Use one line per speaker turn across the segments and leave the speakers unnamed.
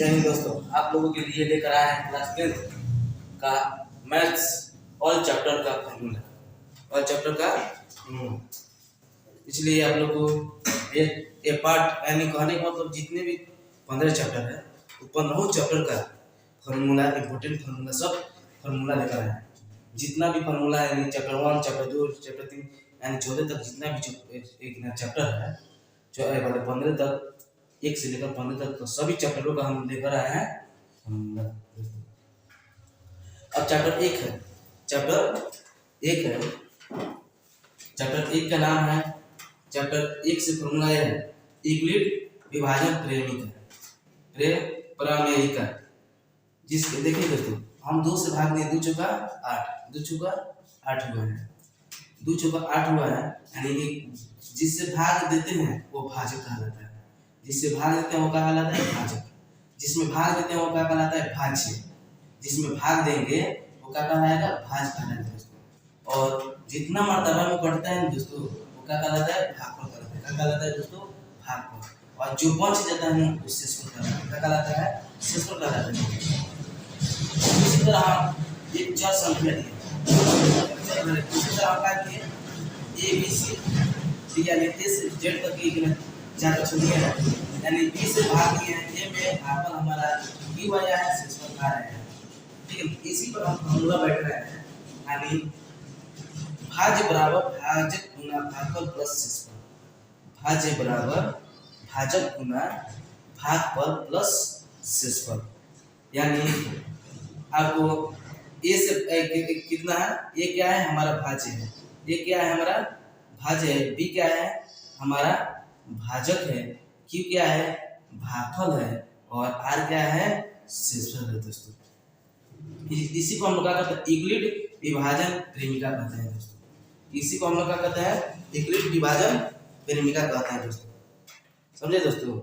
जय हिंद दोस्तों, आप लोगों के लिए लेकर आए हैं क्लास 10 का मैथ्स ऑल चैप्टर का फॉर्मूला। ऑल चैप्टर का इसलिए आप लोग को ये पार्ट यानी कहने का मतलब जितने भी 15 चैप्टर है वो 15 चैप्टर का फॉर्मूला, इंपॉर्टेंट फॉर्मूला सब फॉर्मूला लेकर आए हैं। जितना भी फॉर्मूला है यानी चैप्टर 1, चैप्टर 2, चैप्टर 3 यानी 14 तक जितना भी एक चैप्टर है जो 15 तक, 1 से लेकर 15 तक तो सभी चैप्टरों का हम लेकर आए हैं फॉर्मूला। अब चैप्टर 1 है, चैप्टर 1 का नाम है, चैप्टर 1 से फॉर्मूला है यूक्लिड विभाजन प्रमेयिका। जिसके देखिए दोस्तों, हम 2 से भाग दिए, 2 चौका 8, 2 चौका 8 हुआ है, 2 चौका 8 हुआ है, यानी कि जिससे भाग देते हैं वो भाजक कहलाता है। जिससे भाग देते हैं वो क्या कहलाता है? भाजक। जिसमें भाग देते हैं वो क्या कहलाता है? भाज्य। जिसमें भाग देंगे वो क्या कहलाएगा? भाज्य कहलाएगा दोस्तों। और जितना मर्तबा में बढ़ता है दोस्तों वो क्या कहलाता है? भागफल कहलाता है। क्या कहलाता है दोस्तों? भागफल। और जो बच जाता है उससे शेषफल कहलाता है। क्या कहलाता है? शेषफल कहलाता है। इसी तरह एक चर संख्या दी, इसी तरह क्या किए, ए बी सी ठीक है, यानी ए से जेड तक की चार छुड़िए है, यानी बी से भाग लिए हैं, ए में भागफल हमारा बी आया है, शेषफल आ रहे हैं। ठीक है, इसी पर हम फॉर्मूला बैठ रहे हैं, यानी भाज्य बराबर भाजक गुना भागफल प्लस शेषफल। भाज्य बराबर भाजक गुना भागफल प्लस शेषफल। यानी आपको ए से कितना है? ए क्या है? हमारा भाज्य है। ए क्या है? हमारा भाज्य है। बी क्या है? हमारा भाजक है। क्यू क्या है? भागफल है। और आर क्या है? शेषफल है दोस्तों। इसी को हम लोग क्या कहते हैं? यूक्लिड विभाजन प्रेमिका कहते हैं दोस्तों। इसी को हम लोग क्या कहते हैं? यूक्लिड विभाजन प्रेमिका कहते हैं दोस्तों। समझे दोस्तों?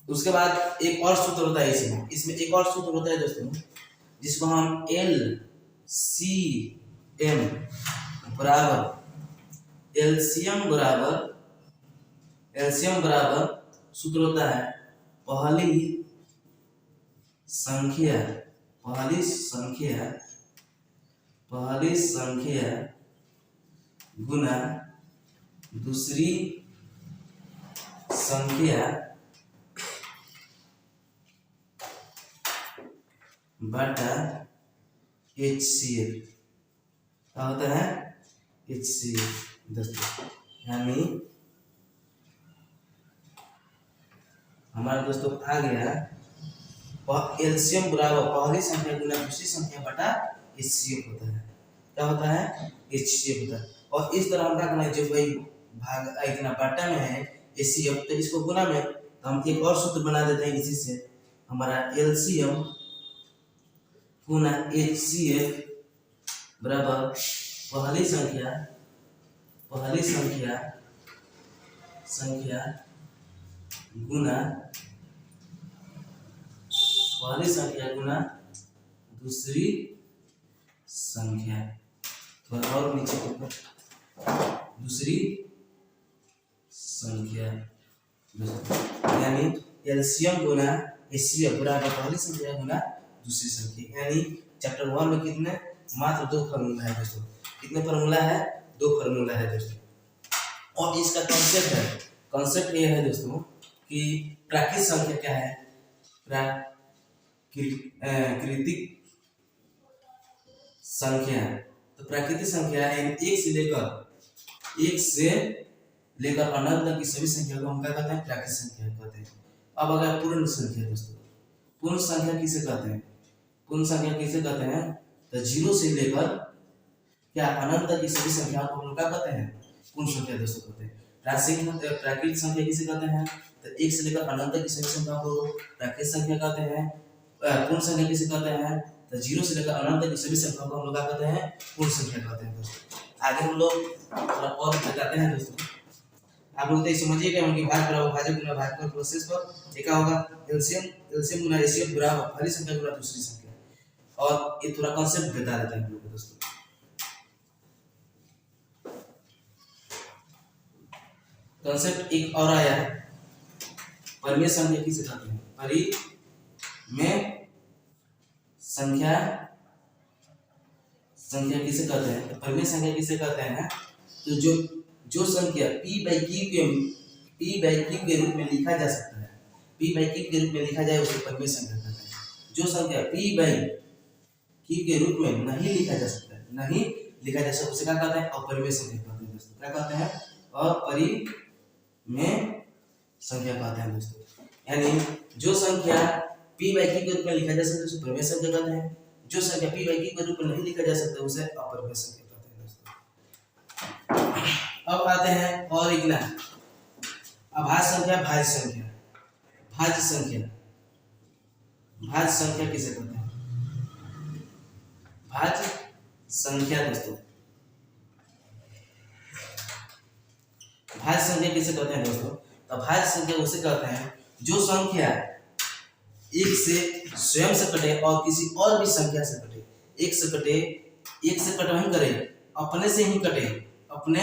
उसके बाद एक और सूत्र होता है इसमें एक और सूत्र होता है दोस्तों, जिसको हम LCM बराबर एलसीएम बराबर सूत्र होता है पहली संख्या गुना दूसरी संख्या बटा HCF। क्या होता है? HCF दोस्तों। यानी हमारा दोस्तों आ गया एलसीएम बराबर पहली संख्या गुना दूसरी संख्या बटा HCF होता है। क्या होता है? HCF होता है। और इस तरह हम क्या करना है, जब भाई भाग इतना बटा में है HCF, तो इसको गुना में तो हम एक और सूत्र बना देते हैं। इसी से हमारा LCM गुना HCF बराबर पहली संख्या गुना दूसरी संख्या, थोड़ा और नीचे दूसरी संख्या, यानी एलसीएम गुना HCF बराबर पहली संख्या गुना दूसरी संख्या। यानी चैप्टर 1 में कितने? मात्र 2 फॉर्मूला है दोस्तों। कितने फॉर्मूला है? 2 फॉर्मूला है दोस्तों। और इसका कॉन्सेप्ट ये है दोस्तों कि प्राकृतिक संख्या क्या है? प्राकृतिक संख्या, तो प्राकृतिक संख्या है 1 से लेकर अनंत तक की सभी संख्या को हम क्या कहते हैं? प्राकृतिक संख्या कहते हैं। अब अगर पूर्ण संख्या दोस्तों, पूर्ण संख्या किसे कहते हैं? तो 0 से लेकर क्या अनंत तक की सभी संख्याओं को हम लोग क्या कहते हैं? पूर्ण संख्या दोस्तों कहते हैं। प्राकृतिक संख्या किसे कहते हैं? तो 1 से लेकर अनंत तक की सभी संख्याओं को प्राकृतिक संख्या कहते हैं। पूर्ण संख्या किसे कहते हैं? तो 0 से लेकर अनंत तक की सभी संख्याओं को हम लोग क्या कहते हैं? पूर्ण संख्या कहते हैं दोस्तों। आगे हम लोग थोड़ा और बताते हैं दोस्तों। आप लोग तो समझिएगा कि भाग बराबर भाजक गुना भागफल प्लस शेषफल। एक क्या होगा? एलसीएम गुना HCF बराबर पहली संख्या गुना दूसरी संख्या। और ये थोड़ा कॉन्सेप्ट बता देते हैं हम लोग दोस्तों। कॉन्सेप्ट एक और आया है, परिमेय संख्या किसे कहते हैं? में संख्या किसे कहते हैं? तो परिमेय संख्या किसे कहते हैं? तो जो संख्या p बाई q के रूप में लिखा जा सकता है, p बाई q के रूप में लिखा जाए उसे परिमेय संख्या कहते हैं। जो संख्या p बाई q के रूप में नहीं लिखा जा सकता है, नहीं लिखा जा सकता, उसे क्या कहते हैं? अपरिमेय संख्या कहते हैं दोस्तों। क्या कहते हैं? अपरिमेय संख्या कहते हैं दोस्तों। यानी जो संख्या p बाई q के रूप में लिखा जा सकता है उसे परिमेय संख्या कहते हैं, जो संख्या p बाई q के रूप में नहीं लिखा जा सकता उसे अपरिमेय संख्या कहते हैं दोस्तों। अब आते हैं और एक ना अभाज्य संख्या, भाज्य संख्या। भाज्य संख्या किसे कहते हैं? भाज्य संख्या दोस्तों, भाज्य संख्या किसे कहते हैं दोस्तों? तो भाज्य संख्या उसे कहते हैं जो संख्या एक से स्वयं से कटे और किसी और भी संख्या से कटे। एक से कटे वहीं करे, अपने से ही कटे, अपने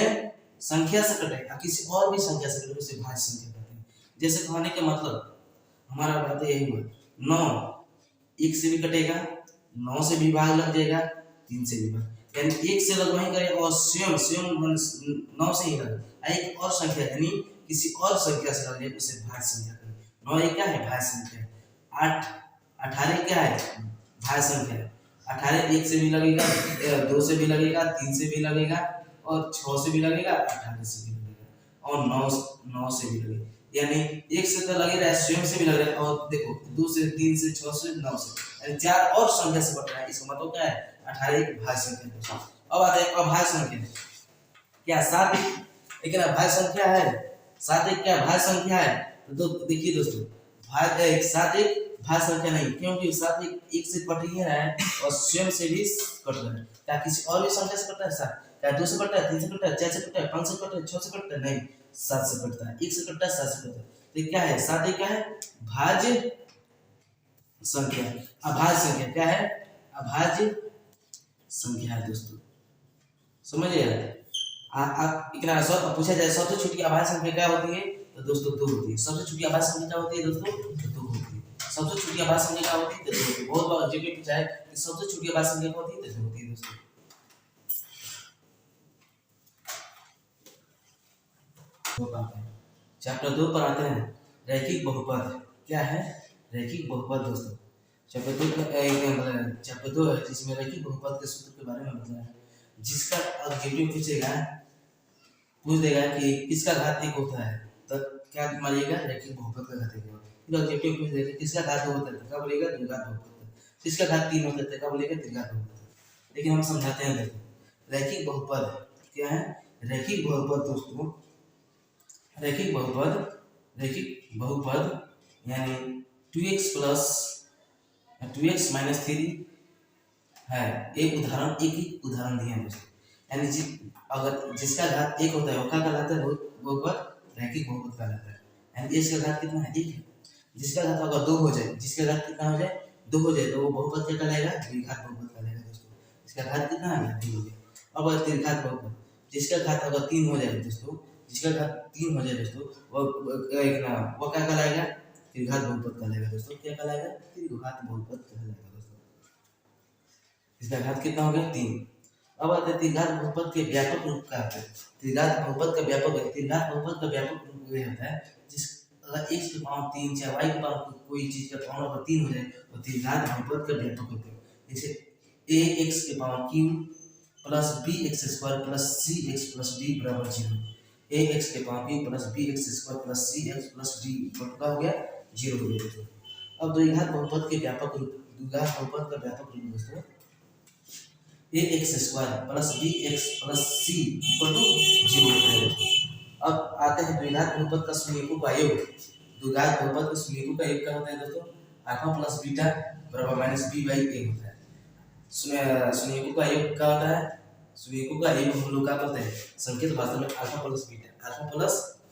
संख्या से कटे या किसी और भी संख्या से कटे, उसे भाज्य संख्या कहते हैं। जैसे कहने का मतलब हमारा बात यही हुआ, 9 1 से भी कटेगा, 9 से भी भाग लग जाएगा, 3 से भी भाग, यानी 1 से लग वहीं करे और स्वयं 9 से ही लगे, एक और संख्या यानी किसी और संख्या से लगे उसे भाज्य संख्या कहते हैं। 9 एक क्या है? भाज्य संख्या। 18 क्या है? भाज्य संख्या। 18 1 से भी लगेगा, 2 से भी लगेगा, 3 से भी लगेगा और 6 से भी लगेगा, 18 से भी लगेगा और 9 से भी लगेगा। यानी 1 से तो लगे रहा है, स्वयं से भी लग रहा है, और देखो 2 से, 3 से, 6 से, 9 से, यानी 4 और संख्या से बट रहा है। इसका मतलब क्या है? 18 एक भाज्य संख्या है। अब आते हैं अभाज्य संख्या। क्या 7 लेकिन अभाज्य संख्या है? 7 एक क्या भाज्य संख्या है? तो देखिए दोस्तों, 7 एक भाज्य संख्या नहीं, क्योंकि 7 एक से कट ही रहा है और स्वयं से भी कट रहा है। क्या किसी और भी संख्या से कट रहा है? 7 क्या 2 से कट रहा है, 3 से कट रहा है, 4 से कट रहा है, 5 से कट रहा है, 6 से कट रहा है? नहीं, 7 से कटता है। 1 से कटता है, 7 से कटता है। तो क्या है? 7 एक क्या है? भाज्य संख्या। अभाज्य संख्या क्या है? अभाज्य संख्या है दोस्तों, समझिए। आप इतना सब पूछा जाए सबसे छोटी अभाज्य संख्या क्या होती है? तो दोस्तों 2 होती है। सबसे छोटी अभाज्य संख्या क्या होती है दोस्तों? तो 2 होती है। सबसे छोटी अभाज्य संख्या क्या होती है? तो 2 होती है। बहुत बार जीके पूछा है कि सबसे छोटी अभाज्य संख्या क्या होती है? तो 2 होती है दोस्तों। चैप्टर 2 पर आते हैं, रैखिक बहुपद। क्या है? रैखिक बहुपद दोस्तों। चैप्टर 2 है जिसमें रैखिक बहुपद के सूत्र के बारे में बताया है। जिसका ऑब्जेक्टिव पूछ देगा कि किसका घात 1 होता है, तो क्या मारिएगा? रैखिक बहुपद का घात 1 होता है। फिर ऑब्जेक्टिव पूछ देगा किसका घात 2 होता है, तो क्या बोलेगा? द्विघात बहुपद। किसका घात 3 होता है, तो क्या बोलेगा? त्रिघात बहुपद। लेकिन हम समझाते हैं, देखो रैखिक बहुपद क्या है? रैखिक बहुपद दोस्तों, रैखिक बहुपद यानी 2x माइनस 3 है। एक उदाहरण दिए हैं दोस्तों। यानी अगर जिसका घात 1 होता है वो क्या कहलाता है? बहुपद रैखिक बहुपद कहलाता है। यानी इसका घात कितना है? 1 है। जिसका घात अगर 2 हो जाए, जिसका घात कितना हो जाए? 2 हो जाए, तो वो बहुपद क्या कहलाएगा? द्विघात बहुपद कहलाएगा दोस्तों। इसका घात कितना है? 3 हो गया। अब त्रिघात बहुपद, जिसका घात अगर 3 हो जाए दोस्तों, जिसका घात 3 हो जाए दोस्तों, वो क्या कहलाएगा? त्रिघात बहुपद कहलाएगा दोस्तों। क्या कहलाएगा? त्रिघात बहुपद कहलाएगा दोस्तों। इसका घात कितना हो गया? 3। अब आते हैं त्रिघात बहुपद के व्यापक रूप का अर्थ है। त्रिघात बहुपद का व्यापक रूप ये होता है जिस अगर x की पावर 3 या y की पावर कोई चीज का पावर अगर 3 हो जाए तो त्रिघात बहुपद का व्यापक रूप है। जैसे ax की power q plus bx square plus cx plus d बराबर 0। ax के power q plus bx square plus cx plus d बराबर हो गया 0 हो गया। अब द्विघात बहुपद के व्यापक रूप, द्विघात बहुपद का व्यापक रूप दोस्तों ax square plus bx plus c equal to 0 होता है। अब आते हैं द्विघात बहुपद का समूहों का योग। द्विघात बहुपद के समूहों का योग क्या होता है दोस्तों? अल्फा प्लस बीटा बराबर माइनस b बाई a होता है। समूहों का योग क्या होता है? समूहों का योग हम लोग क्या बोलते हैं? संकेत भाषा में अल्फा प्लस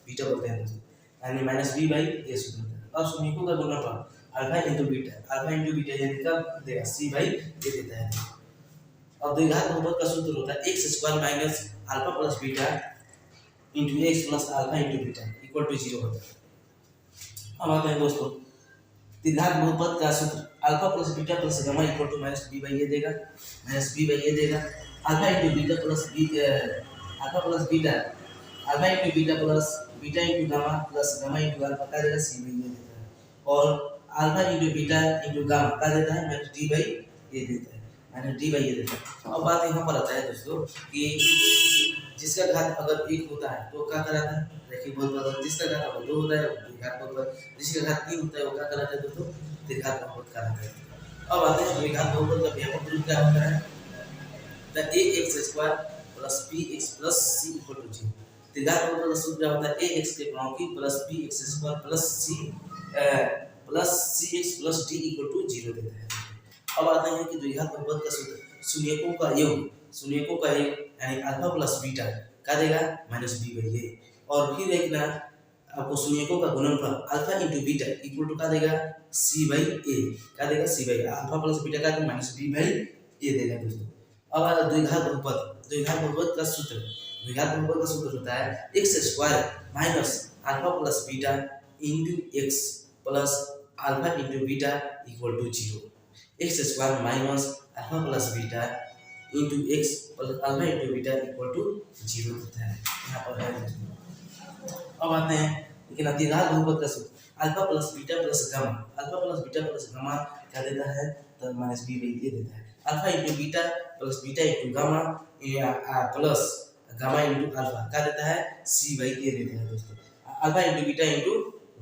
बीटा बोलते हैं दोस्तों, यानी माइनस b बाई a सूत्र होता है। अब समूहों का गुणनफल अल्फा इंटू बीटा यानी क्या देगा? c बाई a देता है। अब द्विघात बहुपद का सूत्र होता है x square minus alpha plus beta into x plus alpha into beta equal to 0 होता है। अब आते हैं दोस्तों द्विघात बहुपद का सूत्र alpha plus beta plus gamma equal to minus B by ए देगा, माइनस बी बाई ए देगा। Alpha into beta plus B alpha plus beta, alpha into beta plus beta into gamma plus gamma into alpha का देगा सी by A देता है, और alpha into beta into gamma का देता है माइनस डी बाई ए देता है, माइनस डी बाई ए देता है। अब बात यहाँ पर आता है दोस्तों कि जिसका घात अगर एक होता है तो क्या कराता है, देखिए बहुत बड़ा, जिसका घात अगर 2 होता है द्विघात बहुपद, जिसका घात 3 होता है वो क्या कराता है दोस्तों, द्विघात बहुपद कराता है। अब आते हैं द्विघात बहुपद का व्यापक रूप क्या होता है, the ax² plus bx plus c equal to 0। द्विघात बहुपद का सूत्र क्या होता है, ax के गुणों plus bx² plus cx plus d equal to 0 देता है। अब आते हैं कि द्विघात बहुपद का सूत्र शून्यकों का योग, शून्यकों का योग यानी अल्फा प्लस बीटा का देगा माइनस बी बाई ए, और फिर एक ना आपको शून्यकों का गुणनफल alpha into beta equal to का देगा सी बाई ए, का देगा सी बाई, अल्फा प्लस बीटा का माइनस बी बाई ए देगा दोस्तों। अब आ रहा द्विघात बहुपद, द्विघात बहुपद का सूत्र, द्विघात बहुपद का सूत्र होता है x² minus alpha plus beta into x plus alpha into beta equal to 0। x² minus alpha plus beta into x plus alpha into beta equal to 0 होता है, यहाँ पर है। अब आते हैं लेकिन द्विघात बहुपद का सूत्र alpha plus beta plus gamma, alpha plus beta plus gamma क्या देता है, तो माइनस बी बाई ए देता है। Alpha into beta plus beta into gamma plus gamma into alpha क्या देता है, सी बाई ए देता है दोस्तों। Alpha into beta into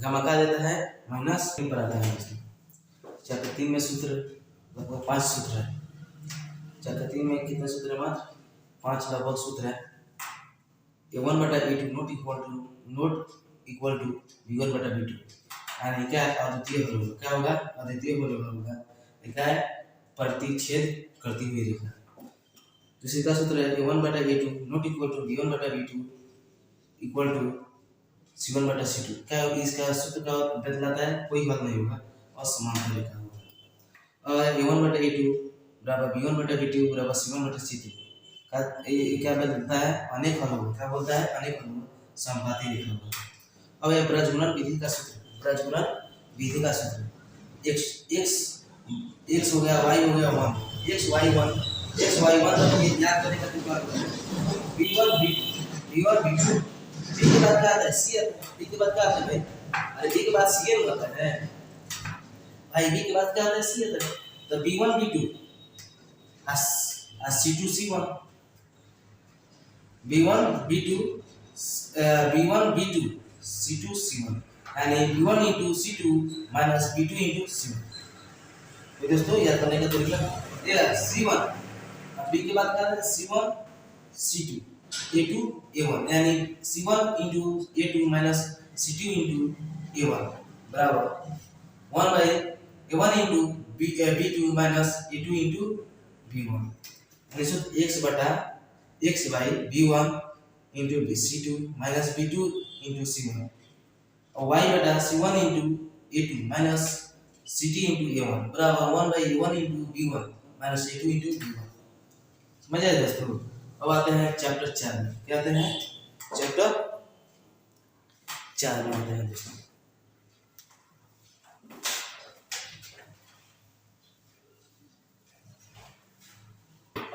gamma का देता है माइनस पर आता है दोस्तों। चैप्टर 3 में सूत्र लगभग 5 सूत्र है, चैप्टर 3 में कितने सूत्र है, मात्र 5 लगभग सूत्र है। a1 बटा a2 not equal to b1 बटा b2, यानी क्या अद्वितीय हल होगा, क्या होगा अद्वितीय हल होगा, क्या है प्रतिच्छेद करती हुई रेखा। दूसरी का सूत्र है a1 बटा a2 not equal to b1 बटा b2 इक्वल टू c1 बटा c2, क्या इसका सूत्र का बदलाता है, कोई हल नहीं होगा, असमांतर रेखा होगा। और a1 बटा a2 बराबर b1 बटा b2 बराबर c1 बटा c2 का क्या बदलता है, अनेक हल होगा, क्या बोलता है अनेक हल होगा, समपाती रेखा होगा। अब यह प्रजनन विधि का सूत्र, प्रजनन विधि का सूत्र x हो गया, y हो गया 1, x y1 तो ये याद करने का तरीका है b1 b2 b के बाद क्या आता है c आता है, b के बाद क्या आता है भाई, अरे b के बाद c आता है भाई, b के बाद क्या आता है c आता है, तो b1 b2 c2 c1, b1 b2 c2 c1, यानी b1 into c2 minus b2 into c1। तो दोस्तों याद करने का तरीका ये c1, अब b के बाद क्या है c1 c2 a2 a1, यानी c1 into a2 minus c2 into a1 बराबर 1 by a1 into b2 minus a2 into b1, यानी सूत्र x बटा x by b1 into c2 minus b2 into c1, और y बटा c1 into a2 minus c2 into a1 बराबर 1 by a1 into b1 minus a2 into b1। समझ आए दोस्तों। अब आते हैं चैप्टर 4 में, क्या आते हैं चैप्टर 4 में आते हैं दोस्तों।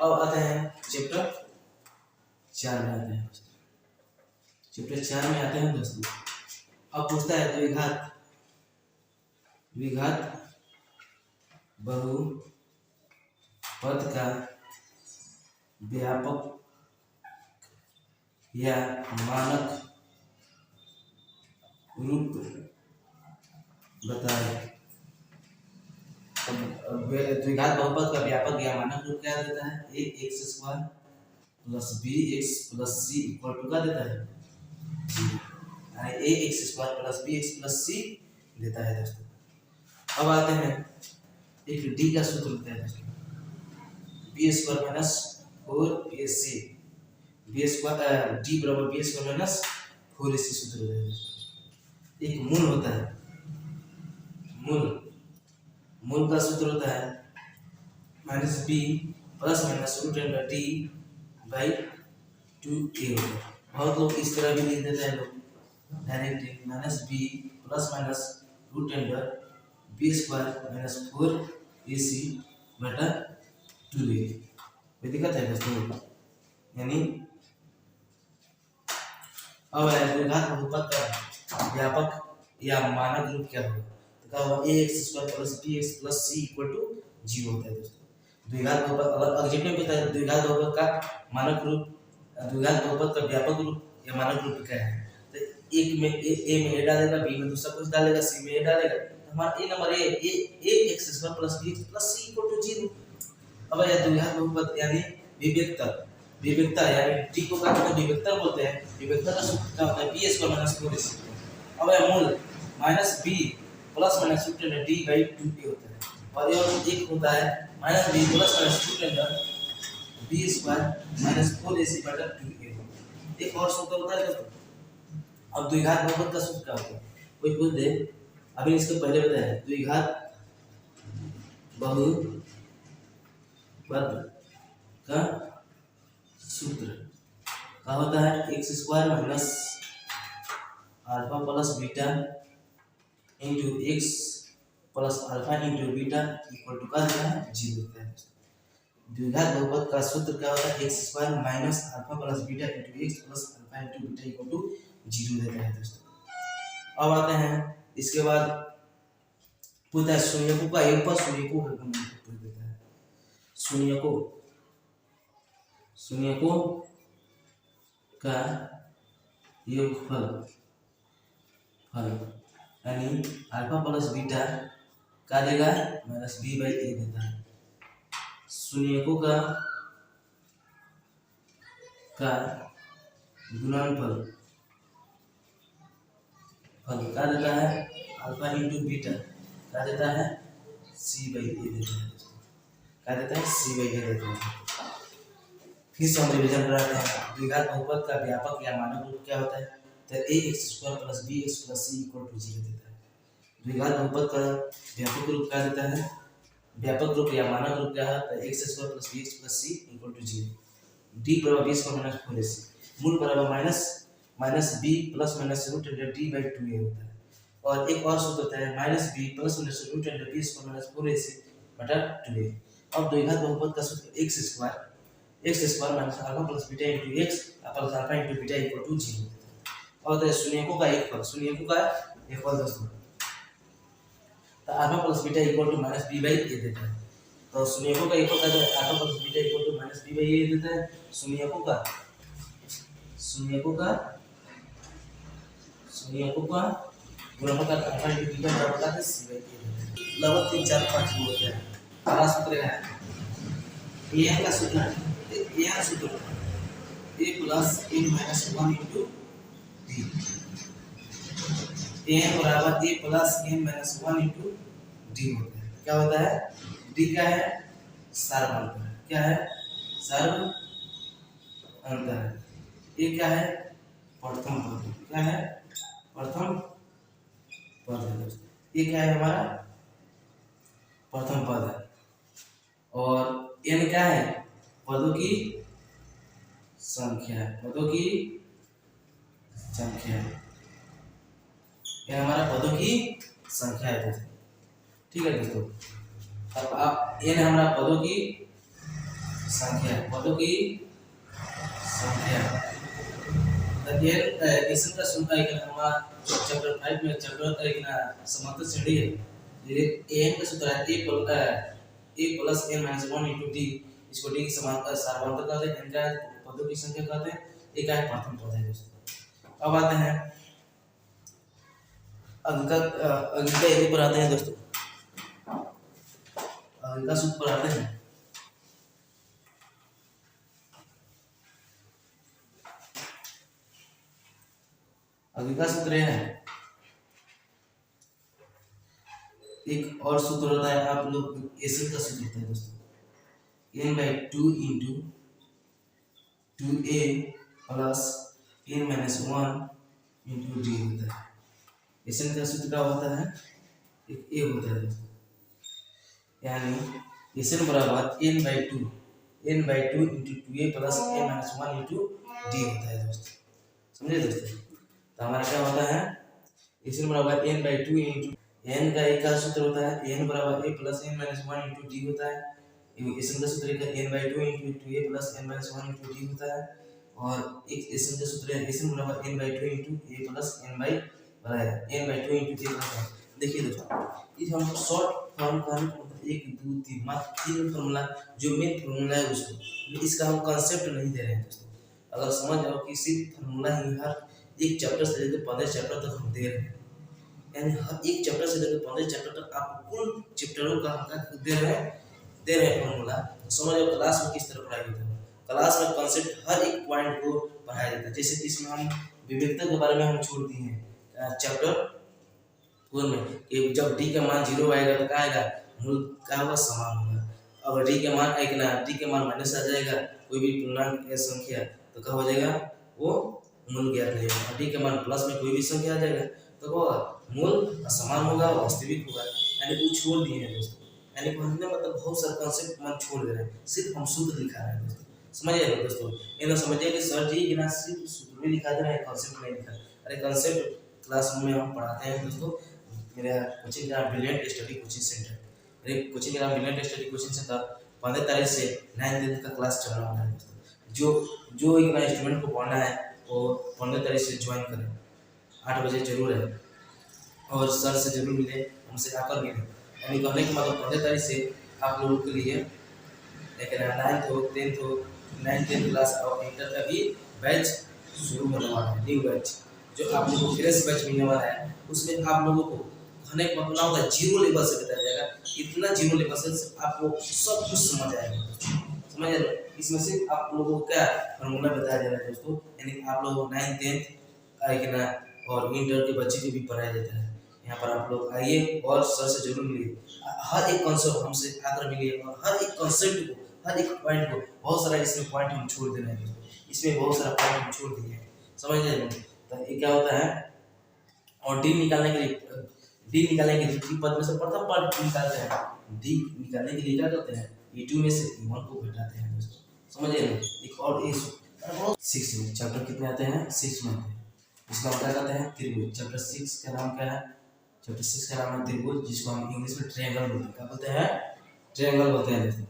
अब आते हैं चैप्टर 4 में आते हैं दोस्तों, चैप्टर 4 में आते हैं दोस्तों। अब पूछता है द्विघात बहुपद का व्यापक या मानक रूप बताएं। द्विघात बहुपद का व्यापक या मानक रूप क्या देता है, ax² plus bx plus c equal to का देता है, यानी ax² plus bx plus c देता है दोस्तों। अब आते हैं एक d का सूत्र होता है दोस्तों, b² माइनस 4ac, d बराबर b² माइनस 4ac सूत्र होता है दोस्तों। एक मूल होता है, मूल का सूत्र होता है minus b plus minus root under d by 2a होता है। बहुत लोग इस तरह भी लिख देते हैं लोग direct, minus b plus minus root under b square minus 4ac बटा 2a। कोई दिक्कत है दोस्तों? यानी अब है द्विघात बहुपद का व्यापक या मानक रूप क्या होगा? तो क्या होगा? ax² + bx + c = 0 होता है दोस्तों। द्विघात बहुपद अगर ऑब्जेक्टिव में बताया द्विघात बहुपद का मानक रूप, द्विघात बहुपद का व्यापक रूप या मानक रूप क्या है? तो एक में a में a डालेगा, b में दूसरा कुछ डालेगा, c में a डालेगा, तो हमारा a number a x² + bx + c = 0। अब यह द्विघात बहुपद यानी विविधता यानी टी को क्या कहते हैं? विविधता बोलते हैं। विविधता का सूत्र क्या होता है? b² - 4ac। अब यह मूल -b ± d/2a होता है, और यह एक होता है -b ± b² - 4ac बटा 2a। एक और सूत्र होता है दोस्तों। अब द्विघात बहुपद का सूत्र क्या होता है? कोई पूछ दे, अभी इसके पहले बताया द्विघात बहुपद का सूत्र क्या होता है? x² - α + β into x + α into beta equal to का देता है 0 होता है। द्विघात बहुपद का सूत्र क्या होता है? x² - α + β into x + α into beta equal to 0 देता है दोस्तों। अब आते हैं इसके बाद पूछता है शून्यकों का योगफल। शून्यकों का पूछ देता है। शून्यकों का योगफल यानी α + बीटा का देगा -b/a देता है। शून्यकों का गुणनफल क्या देता है? α इंटू बीटा क्या देता है? c/a देता है। क्या देता है? c/a देता है। फिर से हम रिवीजन कराते हैं। द्विघात बहुपद का व्यापक या मानक रूप क्या होता है? तो ax² + bx + c = 0 देता है। द्विघात बहुपद का व्यापक रूप क्या देता है? व्यापक रूप या मानक रूप क्या है? तो x² + bx + c = 0। d = b² - 4ac मूल बराबर -b ± √d/2a होता है। और एक और सूत्र होता है -b ± √b² - 4ac बटा 2a। अब द्विघात बहुपद का सूत्र x² - α + β into x + α into beta equal to 0। और शून्यकों का योगफल दोस्तों, तो α + β इक्वल टू -b/a देता है। तो शून्यकों का योगफल क्या है? α + β इक्वल टू -b/a देता है। शून्यकों का गुणनफल α इंटू बीटा बराबर है c/a। लगभग 3 4 5 होते हैं। पहला सूत्र है an का सूत्र है an सूत्र a + n - 1 into d। an बराबर a + n - 1 इंटू d होता है। क्या होता है? d क्या है? सार्व अंतर है। क्या है? सार्व अंतर है। ये क्या है? प्रथम पद। क्या है? प्रथम पद है दोस्तों। ये क्या है? हमारा प्रथम पद है। और n क्या है? पदों की संख्या है। पदों की संख्या है। यह हमारा पदों की संख्या है दोस्तों। ठीक है दोस्तों। अब आप n हमारा पदों की संख्या है। पदों की संख्या क्वेश्चन का सुनता है कि हमारा चैप्टर 5 में चैप्टर का एक समांतर श्रेणी है। ये an का सूत्र है a + n - 1 इंटू d। इसको d की समांतर सार्वंतर कहते हैं। n का पदों की संख्या कहते हैं। एक है प्रथम पद है दोस्तों। अब आते हैं अगले यदि पर आते हैं दोस्तों। अगला सूत्र पर आते हैं। अगला सूत्र है एक और सूत्र होता है। आप लोग एसिड का सूत्र होता है दोस्तों। n/2 into 2a plus n - 1 into d होता है। एसिड का सूत्र क्या होता है? एक a होता है दोस्तों। यानी एसिड बराबर n/2 into 2a plus n - 1 into d होता है दोस्तों। समझे दोस्तों? तो हमारा क्या होता है? एसिड बराबर n/2 इंटू एन का एक का सूत्र होता है एन बराबर A plus N minus one into D होता है। एन का सूत्र N by two into A plus N minus one into D होता है। और एक एन का सूत्र है एन बराबर n by two into A plus n by n by two into A plus. देखिए दोस्तों इस हम शॉर्ट फॉर्म का एक दो तीन मात्र तीन फॉर्मूला जो मेन फॉर्मूला है उसको, इसका हम कंसेप्ट नहीं दे रहे हैं दोस्तों। अगर समझ जाओ कि सिर्फ फॉर्मूला ही हर एक चैप्टर से लेकर 15 चैप्टर तक हम दे रहे हैं, यानी हर एक चैप्टर से लेकर 15 चैप्टर तक आपको कुल चैप्टरों का हम दे रहे हैं फॉर्मूला। समझ जाओ क्लास में किस तरह पढ़ाई होता है। क्लास में कंसेप्ट हर एक पॉइंट को पढ़ाया जाता है। जैसे कि इसमें हम विविधता के बारे में हम छोड़ दिए हैं चैप्टर 4 में कि जब डी का मान 0 आएगा तो क्या आएगा, मूल क्या होगा, समान होगा। अगर डी के मान एक ना डी के मान माइनस आ जाएगा कोई भी पूर्णांक संख्या तो क्या हो जाएगा, वो मूल ज्ञात नहीं होगा। डी के मान प्लस में कोई भी संख्या आ जाएगा तो वो मूल असमान होगा, वास्तविक होगा, यानी वो छोड़ दिए हैं दोस्तों। यानी कहने मतलब बहुत सारे कॉन्सेप्ट मन छोड़ दे रहे हैं, सिर्फ हम सूत्र लिखा रहे हैं दोस्तों। समझिए ना दोस्तों, ये ना समझिए कि सर जी ना सिर्फ सूत्र भी लिखा दे रहे हैं, कॉन्सेप्ट नहीं लिखा। अरे कॉन्सेप्ट क्लासरूम में हम पढ़ाते हैं दोस्तों। मेरा कोचिंग का ब्रिलियंट स्टडी कोचिंग सेंटर, मेरे कोचिंग का ब्रिलियंट स्टडी कोचिंग सेंटर 15 तारीख से 9 का क्लास चल रहा है दोस्तों। जो एक इंस्ट्रूमेंट को पढ़ना है वो 15 तारीख से ज्वाइन करें, 8 बजे जरूर है, और सर से जरूर मिले, हमसे आकर मिले। यानी कहने का मतलब 15 तारीख से आप लोगों के लिए एक 9th हो 10th हो 9th क्लास और इंटर का भी बैच शुरू होने वाला है, न्यू बैच जो आप लोगों को फ्रेश बैच मिलने वाला है। उसमें आप लोगों को कहने का मतलब होगा जीरो लेवल से बताया जाएगा, इतना जीरो लेवल से आपको सब कुछ समझ आएगा। समझ आए? इसमें से आप लोगों को क्या फॉर्मूला बताया जा रहा है दोस्तों, यानी आप लोगों को 9th 10th और इंटर के बच्चे को भी पढ़ाया जाता है। यहाँ पर आप लोग आइए और सर से जरूर मिलिए, हर एक कॉन्सेप्ट हमसे आकर मिलिए, और हर एक कॉन्सेप्ट को, हर एक पॉइंट को, बहुत सारा इसमें पॉइंट हम छोड़ दे रहे हैं, इसमें बहुत सारा पॉइंट हम छोड़ दिए हैं। समझ रहे हैं? तो ये क्या होता है, और डी निकालने के लिए डी पद में से प्रथम पद निकालते हैं, डी निकालने के लिए क्या करते हैं, e2 में से e1 को घटाते हैं दोस्तों। समझिए ना? एक और ए 6 में चैप्टर कितने आते हैं, 6 में आते हैं। इसका क्या कहते हैं, त्रिभुज। चैप्टर 6 का नाम क्या है, चैप्टर 6 का नाम है त्रिभुज, जिसको हम इंग्लिश में ट्रायंगल बोलते हैं। क्या बोलते हैं, ट्रायंगल बोलते हैं दोस्तों।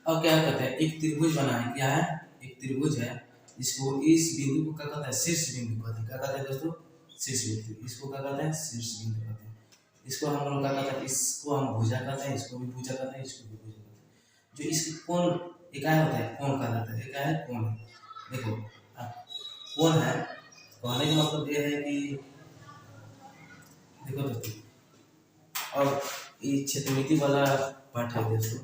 अब क्या कहते हैं, एक त्रिभुज बना है, क्या है, एक त्रिभुज है, इसको इस बिंदु को क्या कहते हैं, शीर्ष बिंदु कहते हैं। क्या कहते हैं दोस्तों, शीर्ष बिंदु। इसको क्या कहते हैं, शीर्ष बिंदु कहते हैं। इसको हम लोग क्या कहते हैं, इसको हम भुजा कहते हैं, इसको भी भुजा कहते हैं, इसको भी भुजा कहते हैं। जो इसकी कोण इकाई होता है, कोण कहा जाता है, क्या है, कोण है। देखो कोण है, कहने का मतलब ये है कि देखो दोस्तों, और ये क्षेत्रमिति वाला पार्ट है दोस्तों।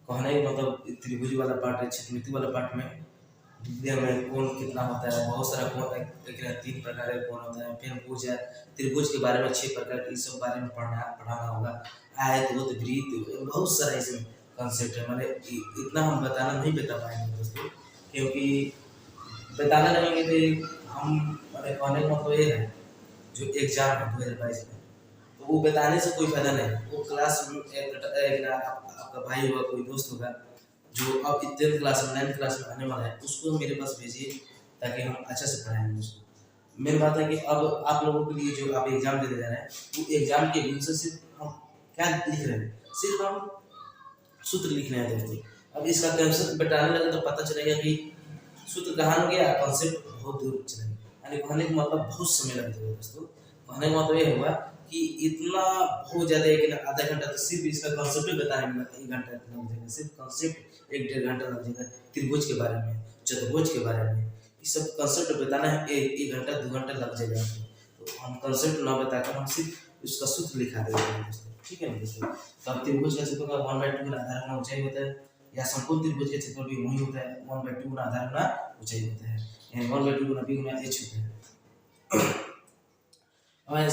कहने का मतलब त्रिभुज वाला पार्ट है, क्षेत्रमिति वाला पार्ट में विद्या में कोण कितना होता है, बहुत सारा कोण, 3 प्रकार के कोण होता है। फिर भुज है, त्रिभुज के बारे में 6 प्रकार के, इस सब बारे में पढ़ाना होगा। आयत, वृत्त, वृत्त, बहुत सारा इसमें कंसेप्ट है। मैंने इतना हम बताना नहीं बता पाएंगे दोस्तों, क्योंकि बताना रहेंगे तो हम कहने का मतलब ये है, जो एग्जाम है 2022 में, तो वो बताने से कोई फायदा नहीं। वो क्लास में आपका भाई होगा, कोई दोस्त होगा जो अब 10th क्लास में 9th क्लास में आने वाला है, उसको मेरे पास भेजिए ताकि हम अच्छा से पढ़ाएंगे उसको। मेरी बात है कि अब आप लोगों के लिए जो आप एग्जाम देने जा रहे हैं, वो एग्जाम के व्यू से सिर्फ हम क्या लिख रहे हैं, सिर्फ हम सूत्र लिख रहे हैं दोस्तों। अब इसका कंसेप्ट बताने लगे तो पता चलेगा कि सूत्र कहाँ गया, कॉन्सेप्ट बहुत दूर चलेगा। यानी कहने का मतलब बहुत समय लग जाएगा दोस्तों। कहने का मतलब ये होगा कि इतना बहुत ज़्यादा एक आधा घंटा तो सिर्फ इसका कॉन्सेप्ट बताने में 1 घंटा लग जाएगा, सिर्फ कॉन्सेप्ट 1-1.5 घंटा लग जाएगा। त्रिभुज के बारे में, चतुर्भुज के बारे में, ये सब कॉन्सेप्ट बताना है 1 घंटा 2 घंटा लग जाएगा आपको। तो हम कॉन्सेप्ट ना बताकर हम सिर्फ उसका सूत्र लिखा देंगे दोस्तों, ठीक है ना दोस्तों। तो अब त्रिभुज का क्षेत्रफल 1/2 गुना आधार गुना ऊंचाई होता है, या संपूर्ण त्रिभुज के क्षेत्रफल भी वही होता है, 1/2 गुना आधार गुना ऊंचाई होता है, यानी 1/2 गुना b गुना h होता है। और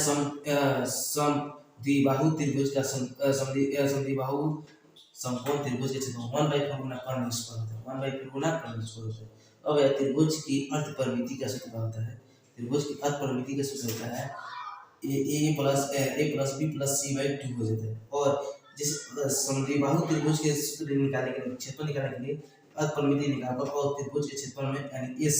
समद्विबाहु त्रिभुज का समद्विबाहु समकोण त्रिभुज के क्षेत्रफल 1/4 गुना कर्ण स्क्वायर होता है, 1/4 गुना कर्ण स्क्वायर होता है। अब यह त्रिभुज की अर्ध परिमिति का सूत्र होता है, त्रिभुज की अर्ध परिमिति का सूत्र होता है a plus b plus c/2 हो जाता है। और जिस समद्विबाहु त्रिभुज के सूत्र निकालने के लिए, क्षेत्रफल निकालने के लिए अर्ध परिमिति निकालकर और त्रिभुज के क्षेत्रफल में यानी s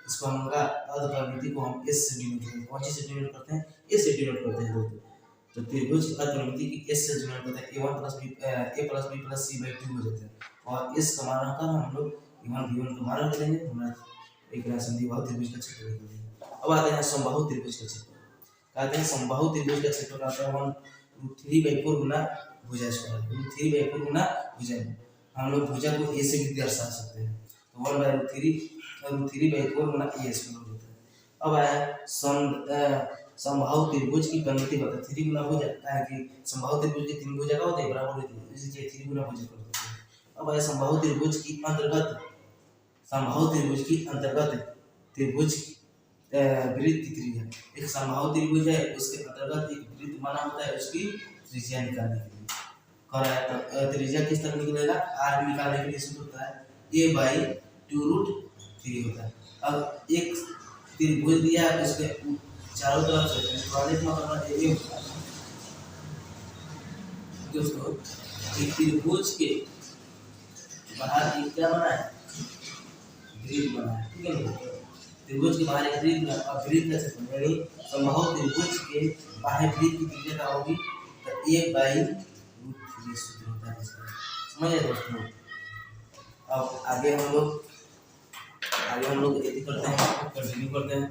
इसको हम अर्ध परिमिति को हम एस से डिनोट करते हैं। कौन चीज से डिनोट करते हैं? एस से डिनोट करते हैं दोस्तों। तो त्रिभुज अर्ध परिमिति की एस से डिनोट करते हैं। a1 + b a + b + c/2 हो जाता है। और एस का मान रखकर हम लोग a1 b1 का मान रख लेंगे। हमारा एक समबाहु त्रिभुज का क्षेत्रफल निकल जाएगा। अब आते हैं समबाहु त्रिभुज का क्षेत्रफल। कहते हैं समबाहु त्रिभुज का क्षेत्रफल आता है 1√3/4 गुना भुजा स्क्वायर। 3/4 गुना भुजा। हम लोग भुजा को ए से भी दर्शा सकते हैं। तो 1/3/4 गुना ए स्क्वायर होता है। अब आया समबाहु त्रिभुज की परिमिति होता है 3 गुना भुजा। है कि समबाहु त्रिभुज के 3 भुजा का होता है बराबर होती है, इसलिए 3 गुना भुजा कर देते हैं। अब आया समबाहु त्रिभुज की अंतर्गत त्रिभुज वृत्त त्रिज्या। एक समबाहु त्रिभुज है, उसके अंतर्गत एक वृत्त बना होता है, उसकी त्रिज्या निकालने के लिए तो त्रिज्या किस तरह निकलेगा? r निकालने के लिए सूत्र होता है a/2√3 होता है। अब एक त्रिभुज दिया है, उसके चारों तरफ से कॉर्डिनेट मतलब ए होता है दोस्तों। एक त्रिभुज के बाहर एक क्या बना है? वृत्त बना है, ठीक है ना? त्रिभुज के बाहर एक वृत्त बना और वृत्त का क्षेत्रफल यानी समबाहु त्रिभुज के बाह्य वृत्त की त्रिज्या क्या होगी? तो a/√3 सूत्र होता है इसका। समझ आए दोस्तों? अब आगे हम लोग यदि करते हैं, कंटिन्यू करते हैं।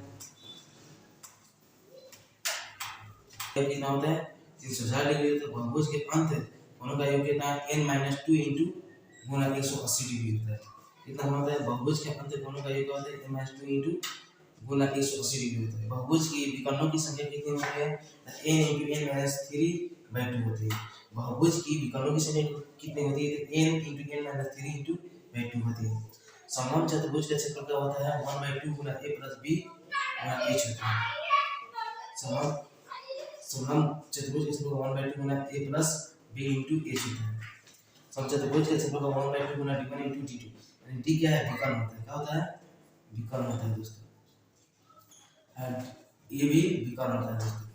कितना होता है? 360 डिग्री। तो बहुभुज के अंत कोणों का योग कितना है? n-2 गुना 180 डिग्री होता है। कितना होता है? बहुभुज के अंत कोणों का योग होता है n-2 गुना 180 डिग्री होता है। बहुभुज की विकर्णों की संख्या कितनी होती है? n × n-3/2 होती है। बहुभुज की विकर्णों की संख्या कितनी होती है? n × n-3/2 होती है। समलंब चतुर्भुज का क्षेत्रफल क्या होता है? 1/2 गुना a + b गुना h होता है। समलंब चतुर्भुज का क्षेत्रफल 1/2 गुना a + b × h होता है। समचतुर्भुज का क्षेत्रफल 1/2 गुना d1 × d2। यानी d क्या है? विकर्ण होता है। क्या होता है? विकर्ण होता है दोस्तों। ये भी विकर्ण होता है दोस्तों,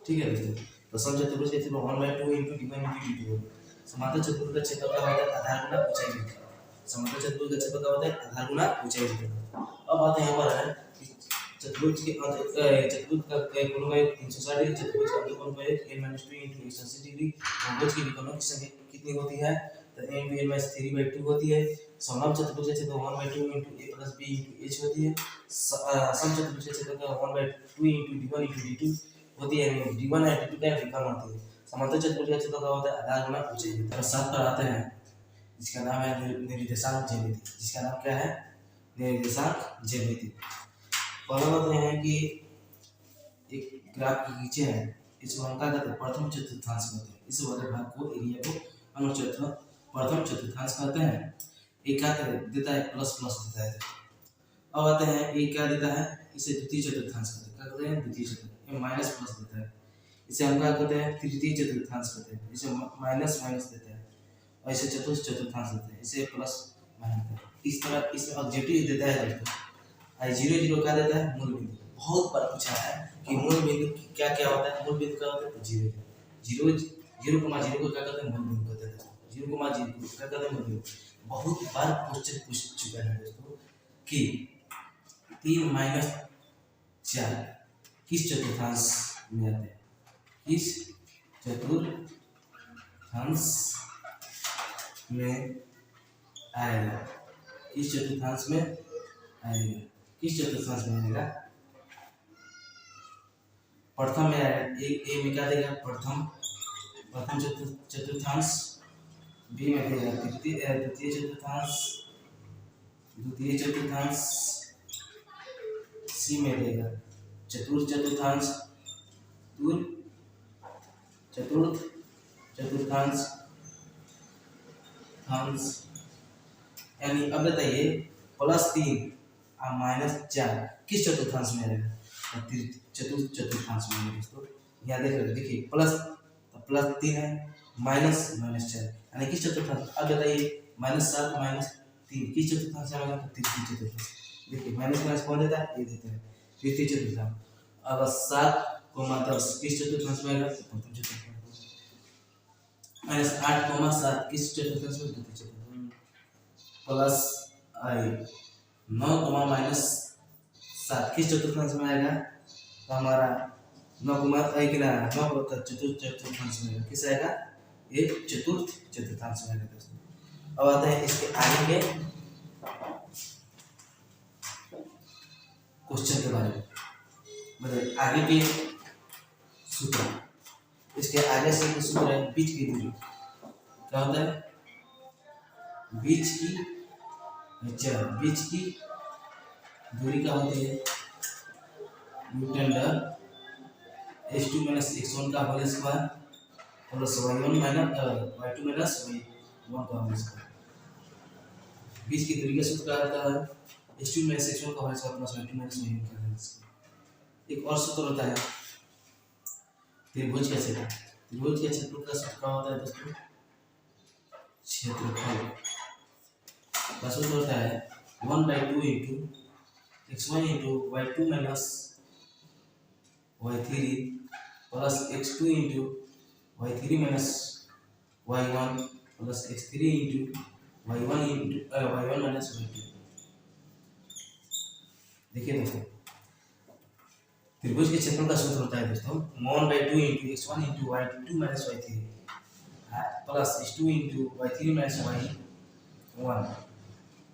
ठीक है दोस्तों। तो समचतुर्भुज का क्षेत्रफल 1/2 × d1 × d2। समांतर चतुर्भुज का क्षेत्रफल क्या होता है? आधार गुना ऊंचाई होता है। समांतर चतुर्भुज का क्षेत्रफल क्या होता है? आधार गुना ऊंचाई होता है। अब आते हैं यहाँ पर है चतुर्भुज के चतुर्भुज का कोणों का योग 360 डिग्री। चतुर्भुज का कोण का योग n-2 × 180 डिग्री। बहुभुज की विकर्णों की संख्या कितनी होती है? तो n × n-3/2 होती है। समलंब चतुर्भुज का क्षेत्रफल 1/2 × a + b × h होती है। समचतुर्भुज का क्षेत्रफल 1/2 × d1 × d2 होती है। d1 और d2 का विकर्ण होती है। समांतर चतुर्भुज का क्षेत्रफल क्या होता है? आधार गुना ऊंचाई होता है। 7 पर आते हैं, जिसका नाम है निर्देशांक ज्यामिति। जिसका नाम क्या है? निर्देशांक ज्यामिति। पहला बताते हैं कि एक ग्राफ खींचे हैं, इसको हम क्या कहते हैं? प्रथम चतुर्थांश कहते हैं। इस वाले भाग को एरिया को हम प्रथम चतुर्थांश कहते हैं। ये क्या देता है? प्लस देता है। अब आते हैं ये क्या देता है? इसे द्वितीय चतुर्थांश कहते हैं। क्या कहते हैं? द्वितीय चतुर्थांश। ये माइनस प्लस देता है। इसे हम क्या कहते हैं? तृतीय चतुर्थांश कहते हैं। इसे माइनस देता है। और इसे चतुर्थ चतुर्थांश देता है। इसे प्लस माइनस। इस तरह इसमें ऑब्जेक्टिव देता है दोस्तों। 0 क्या देता है? मूल बिंदु। बहुत बार पूछा है कि मूल बिंदु क्या क्या होता है? मूल बिंदु क्या होता है? तो 0 को क्या कहते हैं? मूल बिंदु कहते हैं। 0, 0 को क्या कहते हैं? मूल बिंदु। बहुत बार क्वेश्चन पूछ चुका है दोस्तों कि 3 - 4 किस चतुर्थांश में आते हैं? किस चतुर्थांश में आएगा? किस चतुर्थांश में आएगा? किस चतुर्थांश में आएगा? प्रथम में आएगा। ए में क्या देगा? प्रथम चतुर्थांश। बी में देगा द्वितीय चतुर्थांश। सी में देगा चतुर्थ चतुर्थांश। यानी अब बताइए +3 और -4 किस चतुर्थांश में आएगा? चतुर्थ चतुर्थांश में दोस्तों। यहाँ देखिए +3 है, -4 यानी किस चतुर्थांश? अब बताइए -7 - 3 किस चतुर्थांश में आएगा? तृतीय चतुर्थांश। देखिए माइनस कौन देता है? ये देता है तृतीय चतुर्थांश। अब 7, 10 किस चतुर्थांश में आएगा? प्रथम चतुर्थांश। -8, 7 किस चतुर्थांश में? द्वितीय चतुर्थांश। +i 9, किस चतुर्थांश में आएगा? तो हमारा 9 का चतुर्थांश में किस आएगा? ये चतुर्थांश में आएगा दोस्तों। अब आते हैं इसके आगे के क्वेश्चन के बारे में, मतलब आगे के सूत्र। इसके आगे से जो सूत्र है बीच की दूरी, क्या होता है? बीच की दूरी क्या होती है? न्यूटन h2 - x1 का whole square plus y1 - y2 - y1 का होल स्क्वायर। बीच की दूरी का सूत्र क्या होता है? h2 - x1 का whole square plus y2 - y1 का होल स्क्वायर। एक और सूत्र होता है त्रिभुज के क्षेत्र। त्रिभुज के क्षेत्रफल का सूत्र क्या होता है दोस्तों? क्षेत्रफल का सूत्र होता है 1/2 × x1 × y2 - y3 plus x2 × y3 - y1 plus x3 × y1 - y2। देखिए दोस्तों, त्रिभुज के क्षेत्रफल का सूत्र होता है दोस्तों 1/2 × x1 × y2 - y3 plus x2 × y3 - y1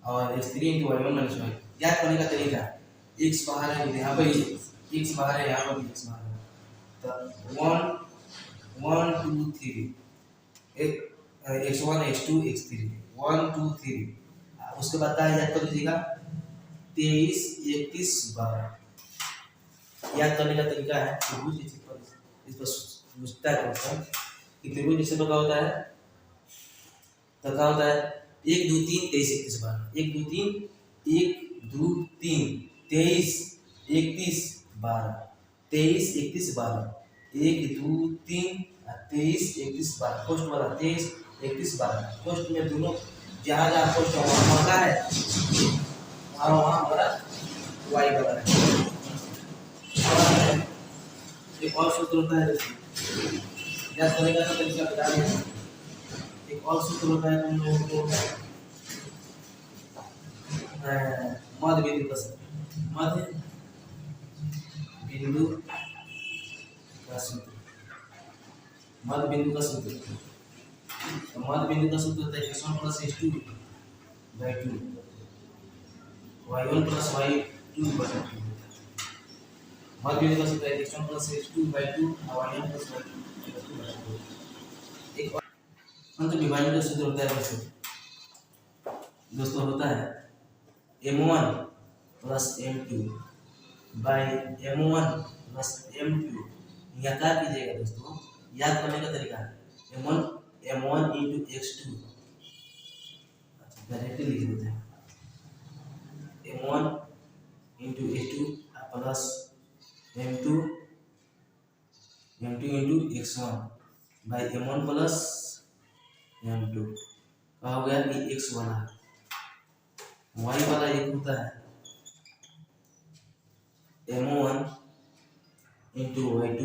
और x3 × y1 - y। याद करने का तरीका, x बाहर है, यहाँ पर x बाहर है, यहाँ पर भी x बाहर है, तो 1 2 3 x1 x2 x3 1 2 3। उसके बाद क्या याद कर लीजिएगा? 23 31 12। याद करने का तरीका है त्रिभुज के क्षेत्रफल। इस पर पूछता है क्वेश्चन कि त्रिभुज के क्षेत्रफल क्या होता है? तो क्या होता है? 1 2 3 23 31 12। 1 2 3 1 2 3 23 31 12 23 31 12 1 2 3 23 31 12। पोस्ट वाला 23 31 12 पोस्ट में दोनों जहाँ जहाँ पोस्ट वहाँ है वहाँ हमारा y बराबर है। एक और सूत्र होता है, याद करेगा तो तरीका बता दें। एक और सूत्र होता है तुम लोगों को मध्य बिंदु का सूत्र। मध्य बिंदु का सूत्र मध्य बिंदु का सूत्र होता है x1 + x2/2 y1 + y2/2। मध्य बिंदु का सूत्र है x1 + x2/2 और y1 + y2/2। एक और अंत विभाजन का सूत्र होता है दोस्तों होता है m1 + m2 m1 + m2। याद कीजिएगा दोस्तों, याद करने का तरीका है m1 × x2। अच्छा डायरेक्टली लिख देते हैं m1 × x2 plus m2 × x1 m1 + m2। क्या हो गया कि x वाला y वाला एक होता है m1 × y2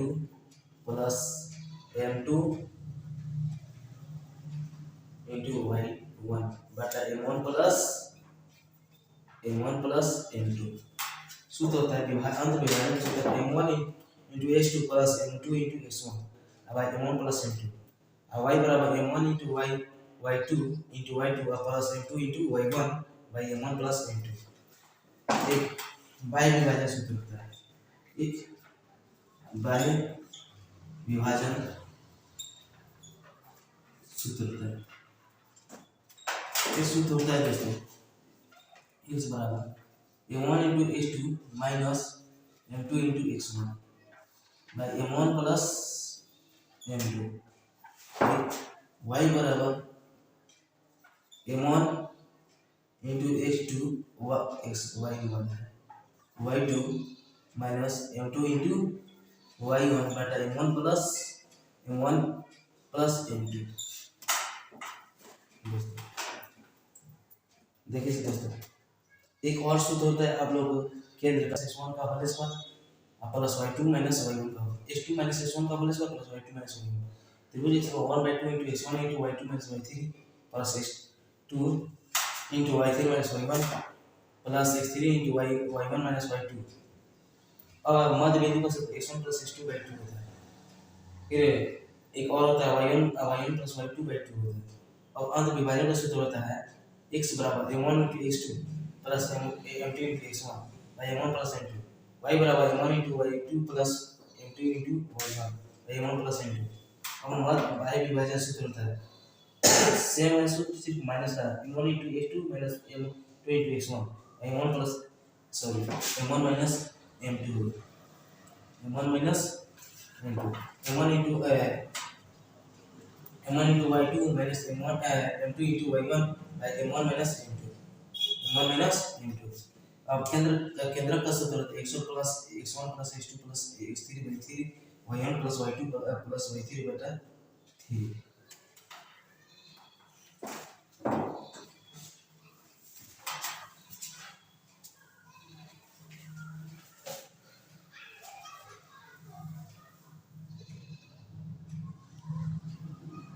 plus m2 × y1 बटा m1 + m2। सूत्र होता है अंत विभाजन सूत्र m1 × x2 plus m2 × x1 m1 + m2 y बराबर m1 × y2 plus m2 × y1 m1 + m2। एक बाह्य विभाजन सूत्र होता है, एक बाह्य विभाजन सूत्र होता है। इस सूत्र होता है दोस्तों x बराबर m1 × x2 minus m2 × x1 m1 + m2। y बराबर m1 × x2 y y2 minus m2 × y1 बटा m1 + m2। देखिए दोस्तों, एक और सूत्र होता है आप लोग केंद्र का x1 का whole square plus y2 - y1 का x2 - x1 का whole square plus y2 - y1। त्रिभुज क्षेत्रफल 1/2 × x1 × y2 - y3 plus x2 × y3 - y1 plus x3 into y1 minus y2। और मध्य बिंदु का x1 प्लस x2 बाई 2 होता है। फिर एक और होता है y1 प्लस y2 बाई 2 होता है। और अंत विभाजन का सूत्र होता है x बराबर m1 into x2 plus m2 into x1 by m1 plus m2, y बराबर m1 into y2 plus m2 into y1 by m1 plus m2। और मध्य y विभाजन सूत्र होता है सेम है, सूत्र सिर्फ माइनस का m1 into x2 minus m2 into x1 m1 plus sorry m1 minus m2 m1 minus m2 m1 into m1 into y2 minus m2 into y1 by m1 minus m2। अब केंद्रक का सूत्र होता है x1 plus x2 plus x3 by 3 y1 plus y2 plus y3 बटा 3।